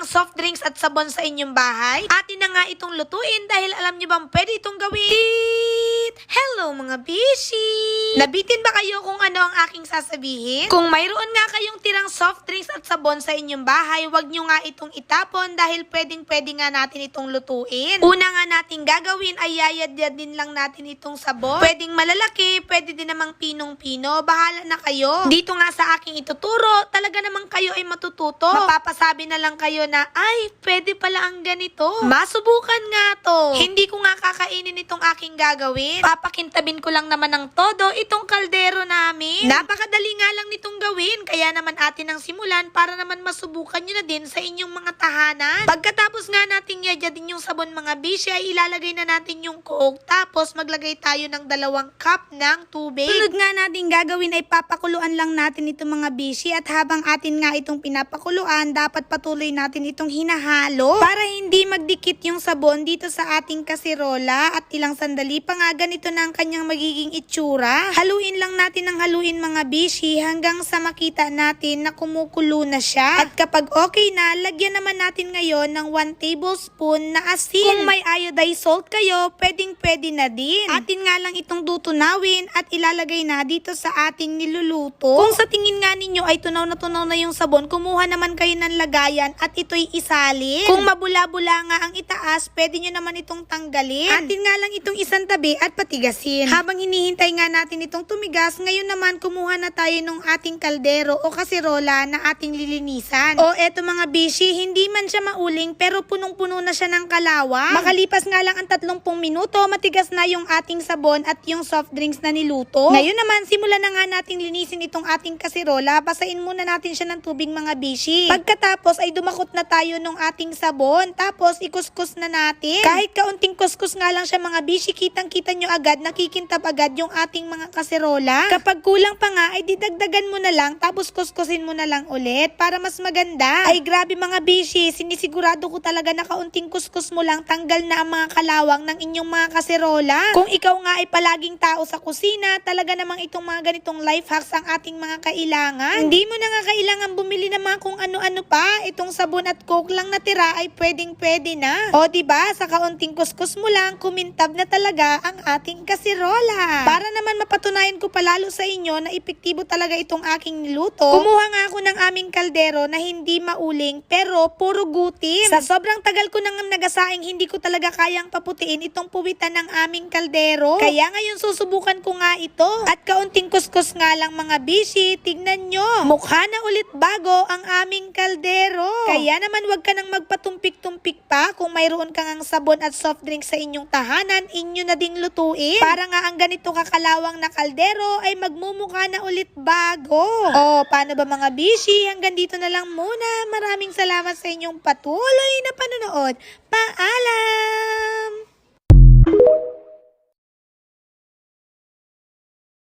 soft drinks at sabon sa inyong bahay? Atin na nga itong lutuin dahil alam nyo bang pwede itong gawin? Hello mga bishi! Nabitin ba kayo kung ano ang aking sasabihin? Kung mayroon nga kayong tirang soft drinks at sabon sa inyong bahay, wag nyo nga itong itapon dahil pwede nga natin itong lutuin. Una nga natin gagawin ay yayad-yadin lang natin itong sabon. Pwedeng malalaki, pwede din namang pinong-pino. Bahala na kayo. Dito nga sa aking ituturo, talaga namang kayo ay matututo. Mapapasabi na lang kayo na, ay, pwede pala ang ganito. Masubukan nga to. Hindi ko nga kakainin itong aking gagawin. Papakintabin ko lang naman ng todo itong kaldero namin. Napakadali nga lang nitong gawin. Kaya naman atin ang simulan para naman masubukan nyo na din sa inyong mga tahanan. Pagkatapos nga nating yadyatin yung sabon mga bishi, ay ilalagay na natin yung coke. Tapos maglagay tayo ng 2 cup ng tubig. Sunod nga natin gagawin ay papakuluan lang natin itong mga bishi. At habang atin nga itong pinapakuluan, dapat patuloy natin itong hinahalo para hindi magdikit yung sabon dito sa ating kasirola. At ilang sandali pa nga ganito na ang kanyang magiging itsura. Haluin lang natin ng haluin mga bishi hanggang sa makita natin na kumukulo na siya. At kapag okay na, lagyan naman natin ngayon ng 1 tablespoon na asin. Kung may iodized salt kayo, pwede na din. Atin nga lang itong dutunawin at ilalagay na dito sa ating niluluto. Kung sa tingin nga ninyo ay tunaw na yung sabon, kumuha naman kayo ng lagayan at ito'y isalin. Kung mabula-bula nga ang itaas, pwede nyo naman itong tanggalin. Atin nga lang itong isang tabi at patigasin. Habang hinihintay nga natin itong tumigas, ngayon naman kumuha na tayo ng ating kaldero o kasirola na ating lilinisan. O eto mga bishi, hindi man siya mauling pero punong-puno na siya ng kalawang. Makalipas nga lang ang 30 minuto, matigas na yung ating sabon at yung soft drinks na niluto. Ngayon naman, simulan na nga nating linisin itong ating kasirola. Basain muna natin siya ng tubig mga bishi. Pagkatapos ay dumakot na tayo ng ating sabon. Tapos ikuskus na natin. Kahit kaunting kuskus nga lang siya mga bishi, kitang-kita nyo agad, nakikintab agad yung ating mga kasirola. Kapag kulang pa nga, ay didagdagan mo na lang, tapos kuskusin mo na lang ulit para mas maganda. Ay grabe mga bishi, sinisigurado ko talaga na kaunting kuskus mo lang, tanggal na ang mga kalawang ng inyong mga kasirola. Kung ikaw nga ay palaging tao sa kusina, talaga namang itong mga ganitong life hacks ang ating mga kailangan. Hindi mo na nga kailangan bumili ng mga kung ano-ano pa. Itong sabon at coke lang natira ay pwede na. O diba, sa kaunting kuskus mo lang, kumintab na talaga ang ating kasirola. Para naman mapatunayan ko palalo sa inyo na epektibo talaga itong aking niluto, kumuha nga ako ng aming kaldero na hindi mauling pero puro gutim. Sa sobrang tagal ko nang nagasaing, hindi ko talaga kayang paputiin itong puwitan ng aming kaldero. Kaya ngayon susubukan ko nga ito. At kaunting kuskus nga lang mga bishi, tignan nyo. Mukha na ulit bago ang aming kaldero. Kaya naman wag ka nang magpatumpik-tumpik pa. Kung mayroon kang ang sabon at soft drink sa inyong tahanan, inyo na ding lutuin. Para nga ang ganito kakalawang na kaldero ay magmumukha na ulit bago. O, paano ba mga bishi? Hanggang dito na lang muna. Maraming salamat sa inyong patuloy na panonood. Paalam!